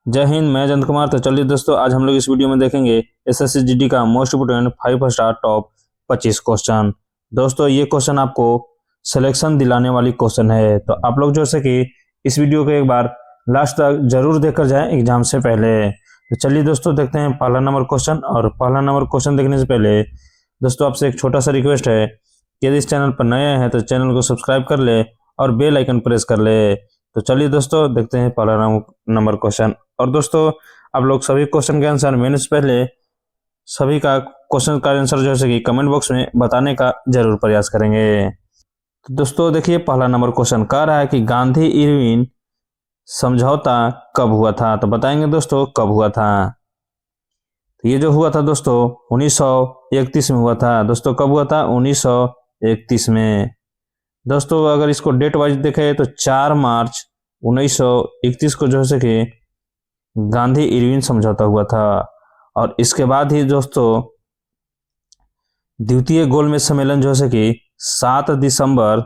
जय हिंद। मैं जयंत कुमार। तो चलिए दोस्तों, आज हम लोग इस वीडियो में देखेंगे एसएससी जीडी का most important 5 star top 25 question. दोस्तों, ये क्वेश्चन आपको सिलेक्शन दिलाने वाली क्वेश्चन है, तो आप लोग जो है कि इस वीडियो को एक बार लास्ट तक जरूर देखकर जाएं एग्जाम से पहले। तो चलिए दोस्तों, देखते हैं पहला नंबर क्वेश्चन। और पहला नंबर क्वेश्चन देखने से पहले दोस्तों आपसे एक छोटा सा रिक्वेस्ट है कि यदि इस चैनल पर नए हैं तो चैनल को सब्सक्राइब कर ले और बेल आइकन प्रेस कर ले। तो चलिए दोस्तों, देखते हैं पहला नंबर क्वेश्चन। और दोस्तों, आप लोग सभी क्वेश्चन के आंसर मैंने से पहले सभी का क्वेश्चन का आंसर जो है कि कमेंट बॉक्स में बताने का जरूर प्रयास करेंगे। तो दोस्तों देखिए, पहला नंबर क्वेश्चन कह रहा है कि गांधी इरविन समझौता कब हुआ था। तो बताएंगे दोस्तों कब हुआ था। तो ये जो हुआ था दोस्तों 1931 में हुआ था। दोस्तों कब हुआ था? 1931 में। दोस्तों अगर इसको डेट वाइज देखें तो 4 मार्च 1931 को जो है कि गांधी इरविन समझौता हुआ था। और इसके बाद ही दोस्तों द्वितीय गोलमेज सम्मेलन जो है कि 7 दिसंबर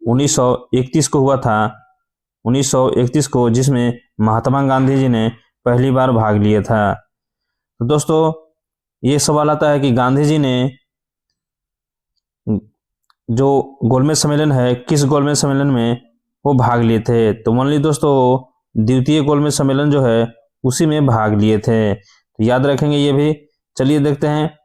1931 को हुआ था। 1931 को, जिसमें महात्मा गांधी जी ने पहली बार भाग लिया था। तो दोस्तों ये सवाल आता है कि गांधी जी ने जो गोलमेज सम्मेलन है, किस गोलमेज सम्मेलन में वो भाग लिए थे। तो मान ली दोस्तों द्वितीय गोलमेज सम्मेलन जो है उसी में भाग लिए थे, तो याद रखेंगे ये भी। चलिए देखते हैं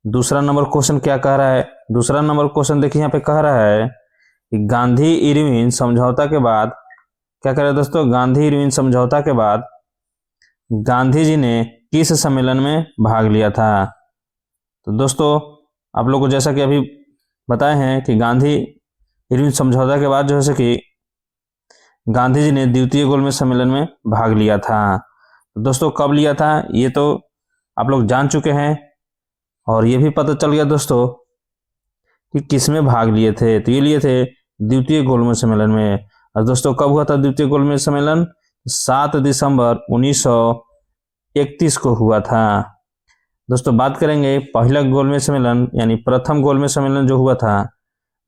दूसरा नंबर क्वेश्चन क्या कह रहा है। दूसरा नंबर क्वेश्चन देखिए, यहाँ पे कह रहा है कि गांधी इरविन समझौता के बाद क्या कह रहा है दोस्तों, गांधी इरविन समझौता के बाद गांधी जी ने किस सम्मेलन में भाग लिया था। तो दोस्तों आप लोग को जैसा कि अभी बताए हैं कि गांधी इरविन समझौता के बाद जो है कि गांधी जी ने द्वितीय गोलमेज सम्मेलन में भाग लिया था। तो दोस्तों कब लिया था ये तो आप लोग जान चुके हैं, और ये भी पता चल गया दोस्तों कि किस में भाग लिए थे। तो ये लिए थे द्वितीय गोलमेज सम्मेलन में। और दोस्तों कब हुआ था द्वितीय गोलमेज सम्मेलन? 7 दिसंबर 1931 को हुआ था। दोस्तों बात करेंगे पहला गोलमेज सम्मेलन यानी प्रथम गोलमेज सम्मेलन जो हुआ था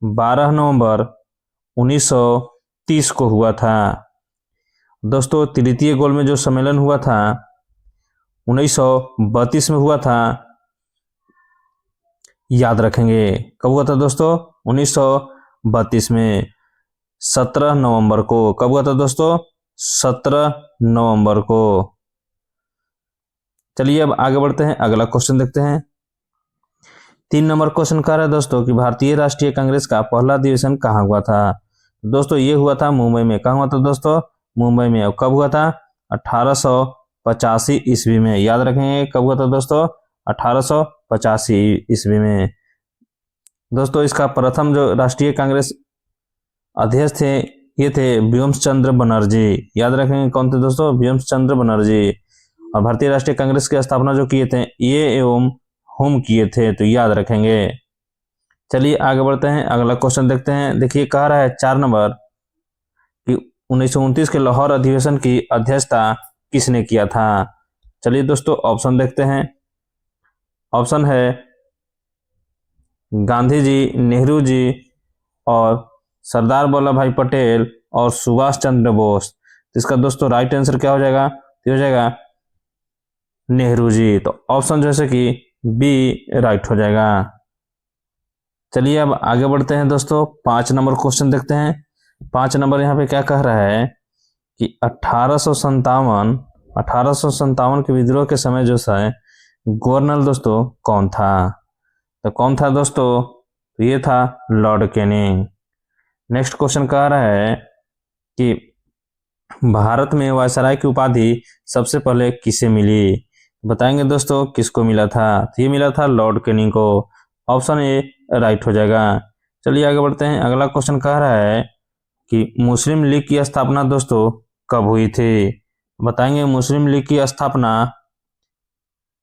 12 नवंबर 1930 को हुआ था। दोस्तों तृतीय गोलमेज जो सम्मेलन हुआ था 1932 में हुआ था। याद रखेंगे कब हुआ था दोस्तों? 1932 में 17 नवंबर को। कब हुआ था दोस्तों? 17 नवंबर को। चलिए अब आगे बढ़ते हैं, अगला क्वेश्चन देखते हैं। 3 नंबर क्वेश्चन कह रहा है दोस्तों कि भारतीय राष्ट्रीय कांग्रेस का पहला अधिवेशन कहाँ हुआ था। दोस्तों ये हुआ था मुंबई में। कहाँ हुआ था दोस्तों? मुंबई में। और कब हुआ था? 1885 ईस्वी में। याद रखेंगे कब हुआ था दोस्तों? 1885 ईस्वी में। दोस्तों इसका प्रथम जो राष्ट्रीय कांग्रेस अध्यक्ष थे ये थे व्योम चंद्र बनर्जी। याद रखेंगे कौन थे दोस्तों? व्योम चंद्र बनर्जी। और भारतीय राष्ट्रीय कांग्रेस की स्थापना जो किए थे ये एवं होम किए थे, तो याद रखेंगे। चलिए आगे बढ़ते हैं, अगला क्वेश्चन देखते हैं। देखिए कह रहा है 4 नंबर कि 1929 के लाहौर अधिवेशन की अध्यक्षता किसने किया था। चलिए दोस्तों ऑप्शन देखते हैं। ऑप्शन है गांधी जी, नेहरू जी और सरदार वल्लभ भाई पटेल और सुभाष चंद्र बोस। तो इसका दोस्तों राइट आंसर क्या हो जाएगा? तो हो जाएगा नेहरू जी। तो ऑप्शन जैसे कि बी राइट हो जाएगा। चलिए अब आगे बढ़ते हैं दोस्तों, 5 नंबर क्वेश्चन देखते हैं। 5 नंबर यहाँ पे क्या कह रहा है कि 1857 के विद्रोह के समय जो है गवर्नर दोस्तों कौन था। तो कौन था दोस्तों? तो ये था लॉर्ड कैनिंग। नेक्स्ट क्वेश्चन कह रहा है कि भारत में वायसराय की उपाधि सबसे पहले किसे मिली। बताएंगे दोस्तों किसको मिला था। तो ये मिला था लॉर्ड कैनिंग को। ऑप्शन ए राइट हो जाएगा। चलिए आगे बढ़ते हैं, अगला क्वेश्चन कह रहा है कि मुस्लिम लीग की स्थापना दोस्तों कब हुई थी। बताएंगे मुस्लिम लीग की स्थापना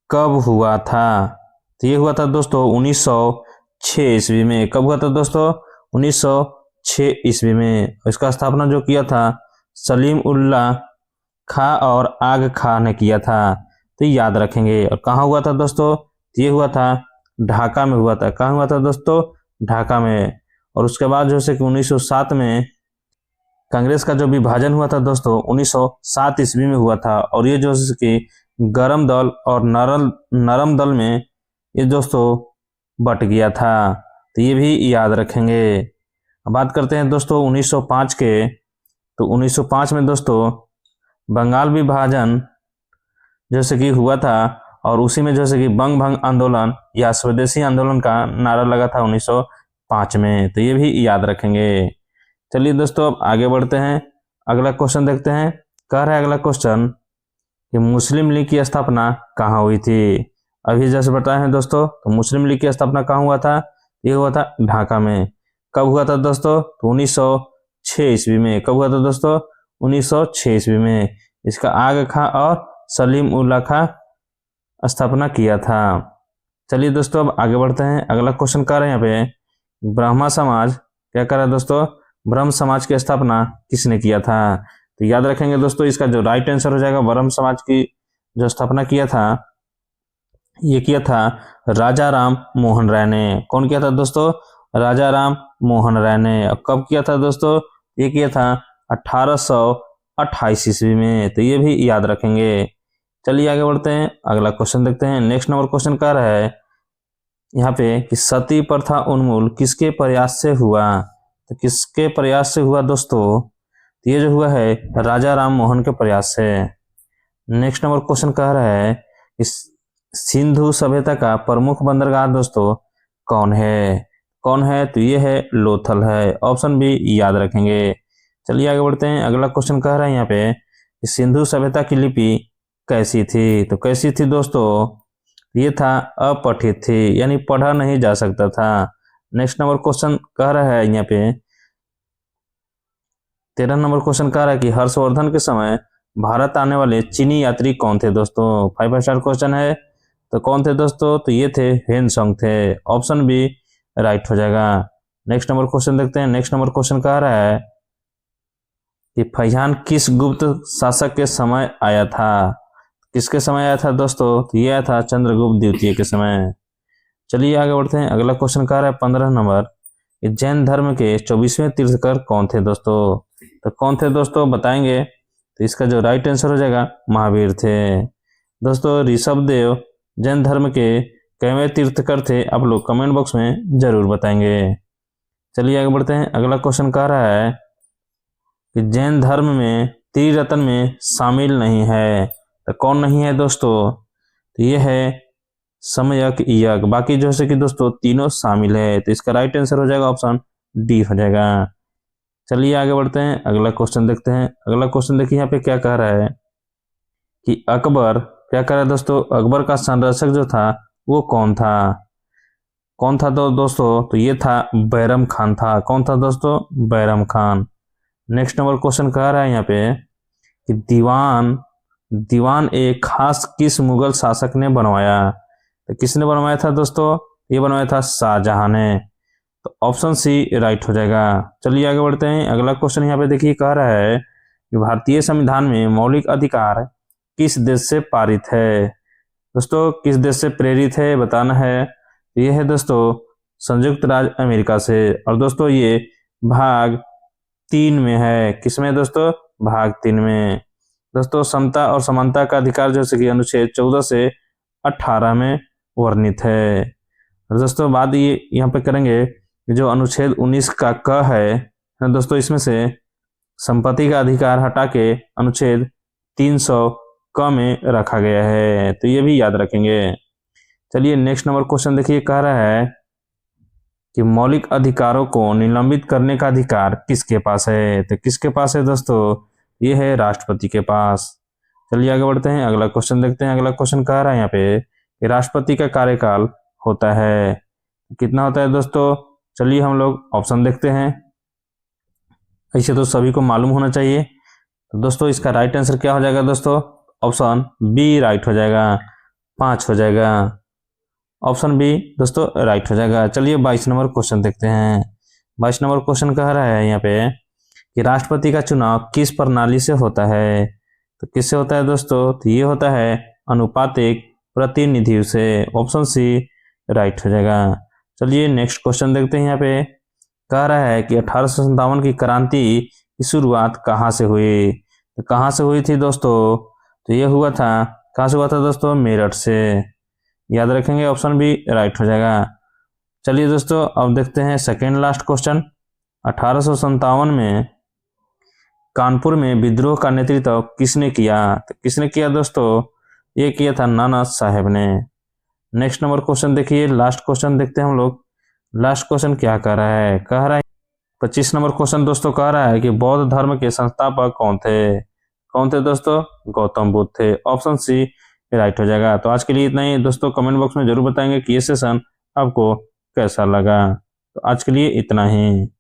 कब हुआ था। तो ये हुआ था दोस्तों 1906 ईस्वी में। कब हुआ था दोस्तों? 1906 ईस्वी में। इसका स्थापना जो किया था सलीम उल्लाह खां और आग खां ने किया था, तो याद रखेंगे। और कहाँ हुआ था दोस्तों? ये हुआ था ढाका में हुआ था। कहाँ हुआ था दोस्तों? ढाका में। और उसके बाद जो है कि 1907 में कांग्रेस का जो विभाजन हुआ था दोस्तों 1907 ईस्वी में हुआ था, और ये जो कि गरम दल और नरम दल में ये दोस्तों बट गया था, तो ये भी याद रखेंगे। अब बात करते हैं दोस्तों 1905 के, तो 1905 में दोस्तों बंगाल विभाजन जैसे कि हुआ था, और उसी में जैसे कि बंग भंग आंदोलन या स्वदेशी आंदोलन का नारा लगा था 1905 में, तो ये भी याद रखेंगे। चलिए दोस्तों अब आगे बढ़ते हैं, अगला क्वेश्चन देखते हैं। कह रहा है अगला क्वेश्चन कि मुस्लिम लीग की स्थापना कहाँ हुई थी। अभी जैसे बताए हैं दोस्तों, तो मुस्लिम लीग की स्थापना कहाँ हुआ था, ये हुआ था ढाका में। कब हुआ था दोस्तों, तो 1906 ईस्वी में। कब हुआ था दोस्तों, 1906 ईस्वी में। इसका आगा खां और सलीम उल्लाह खां स्थापना किया था। चलिए दोस्तों अब आगे बढ़ते हैं, अगला क्वेश्चन कह रहे हैं यहाँ पे ब्रह्मा समाज क्या कर रहा है दोस्तों, ब्रह्म समाज की स्थापना किसने किया था। तो याद रखेंगे दोस्तों, इसका जो राइट आंसर हो जाएगा ब्रह्म समाज की जो स्थापना किया था, ये किया था राजा राम मोहन राय ने। कौन किया था दोस्तों, राजा राम मोहन राय ने। अब कब किया था दोस्तों, ये किया था 1828 ईस्वी में, तो ये भी याद रखेंगे। चलिए आगे बढ़ते हैं, अगला क्वेश्चन देखते हैं। नेक्स्ट नंबर क्वेश्चन कह रहा है यहाँ पे कि सती प्रथा उन्मूलन किसके प्रयास से हुआ। तो किसके प्रयास से हुआ दोस्तों, तो ये जो हुआ है राजा राम मोहन के प्रयास से। नेक्स्ट नंबर क्वेश्चन कह रहा है कि सिंधु सभ्यता का प्रमुख बंदरगाह दोस्तों कौन है। कौन है, तो ये है लोथल है। ऑप्शन भी याद रखेंगे। चलिए आगे बढ़ते हैं, अगला क्वेश्चन कह रहा है यहाँ पे कि सिंधु सभ्यता की लिपि कैसी थी। तो कैसी थी दोस्तों, ये था अपठित थी, यानी पढ़ा नहीं जा सकता था। नेक्स्ट नंबर क्वेश्चन कह रहा है यहाँ पे 13 नंबर क्वेश्चन कह रहा है कि हर्षवर्धन के समय भारत आने वाले चीनी यात्री कौन थे दोस्तों। 5 स्टार क्वेश्चन है, तो कौन थे दोस्तों, तो ये थे हेनसोंग थे। ऑप्शन भी राइट हो जाएगा। नेक्स्ट नंबर क्वेश्चन देखते हैं। नेक्स्ट नंबर क्वेश्चन कह रहा है कि फैजान किस गुप्त शासक के समय आया था। किसके समय आया था दोस्तों, तो ये आया था चंद्रगुप्त द्वितीय के समय। चलिए आगे बढ़ते हैं, अगला क्वेश्चन कह रहा है 15 नंबर, जैन धर्म के 24वें तीर्थंकर कौन थे दोस्तों। तो कौन थे दोस्तों बताएंगे, तो इसका जो राइट आंसर हो जाएगा महावीर थे। दोस्तों ऋषभदेव जैन धर्म के कैवें तीर्थंकर थे, आप लोग कमेंट बॉक्स में जरूर बताएंगे। चलिए आगे बढ़ते हैं, अगला क्वेश्चन कह रहा है कि जैन धर्म में त्रिरत्न में शामिल नहीं है। तो कौन नहीं है दोस्तों, तो ये है सम्यक यज्ञ। बाकी जो है कि दोस्तों तीनों शामिल है, तो इसका राइट आंसर हो जाएगा ऑप्शन डी हो जाएगा। चलिए आगे बढ़ते हैं, अगला क्वेश्चन देखते हैं। अगला क्वेश्चन देखिए यहाँ पे क्या कह रहा है कि अकबर क्या कह रहा है दोस्तों, अकबर का संरक्षक जो था वो कौन था। कौन था तो दोस्तों, तो ये था बैरम खान था। कौन था दोस्तों, Bairam Khan. Next number question कह रहा है यहाँ पे कि दीवान एक खास किस मुगल शासक ने बनवाया। तो किसने बनवाया था दोस्तों, ये बनवाया था शाहजहां ने। तो ऑप्शन सी राइट हो जाएगा। चलिए आगे बढ़ते हैं, अगला क्वेश्चन यहाँ पे देखिए कह रहा है कि भारतीय संविधान में मौलिक अधिकार किस देश से पारित है। दोस्तों किस देश से प्रेरित है बताना है। ये है दोस्तों संयुक्त राज्य अमेरिका से। और दोस्तों ये भाग 3 में है। किसमें दोस्तों, भाग 3 में। दोस्तों समता और समानता का अधिकार जैसे कि अनुच्छेद 14 से 18 में वर्णित है। और दोस्तों बात ये यहाँ पे करेंगे जो अनुच्छेद 19 का क है दोस्तों, इसमें से संपत्ति का अधिकार हटा के अनुच्छेद 300 क में रखा गया है, तो ये भी याद रखेंगे। चलिए नेक्स्ट नंबर क्वेश्चन देखिए कह रहा है कि मौलिक अधिकारों को निलंबित करने का अधिकार किसके पास है। तो किसके पास है दोस्तों, ये है राष्ट्रपति के पास। चलिए आगे बढ़ते हैं, अगला क्वेश्चन देखते हैं। अगला क्वेश्चन कह रहा है यहाँ पे कि राष्ट्रपति का कार्यकाल होता है कितना होता है दोस्तों। चलिए हम लोग ऑप्शन देखते हैं। ऐसे तो सभी को मालूम होना चाहिए। तो दोस्तों इसका राइट आंसर क्या हो जाएगा दोस्तों, ऑप्शन बी राइट हो जाएगा, 5 हो जाएगा। ऑप्शन बी दोस्तों राइट हो जाएगा। चलिए 22 नंबर क्वेश्चन देखते हैं। 22 नंबर क्वेश्चन कह रहा है यहाँ पे कि राष्ट्रपति का चुनाव किस प्रणाली से होता है। तो किससे होता है दोस्तों, तो ये होता है अनुपातिक प्रतिनिधि से। ऑप्शन सी राइट हो जाएगा। चलिए नेक्स्ट क्वेश्चन देखते हैं। यहाँ पे कह रहा है कि 1857 की क्रांति की शुरुआत कहाँ से हुई? तो कहाँ से हुई थी दोस्तों? तो ये हुआ था, कहाँ से हुआ था दोस्तों? मेरठ से। याद रखेंगे, ऑप्शन बी राइट हो जाएगा। चलिए दोस्तों, अब देखते हैं सेकेंड लास्ट क्वेश्चन। 1857 में कानपुर में विद्रोह का नेतृत्व किसने किया? तो किसने किया दोस्तों? ये किया था नाना साहेब ने। नेक्स्ट नंबर क्वेश्चन देखिए, लास्ट क्वेश्चन देखते हैं हम लोग। लास्ट क्वेश्चन क्या कह रहा है? कह रहा है 25 नंबर क्वेश्चन दोस्तों कह रहा है कि बौद्ध धर्म के संस्थापक कौन थे? कौन थे दोस्तों? गौतम बुद्ध थे। ऑप्शन सी राइट हो जाएगा। तो आज के लिए इतना ही दोस्तों। कमेंट बॉक्स में जरूर बताएंगे कि ये सेशन आपको कैसा लगा। तो आज के लिए इतना ही।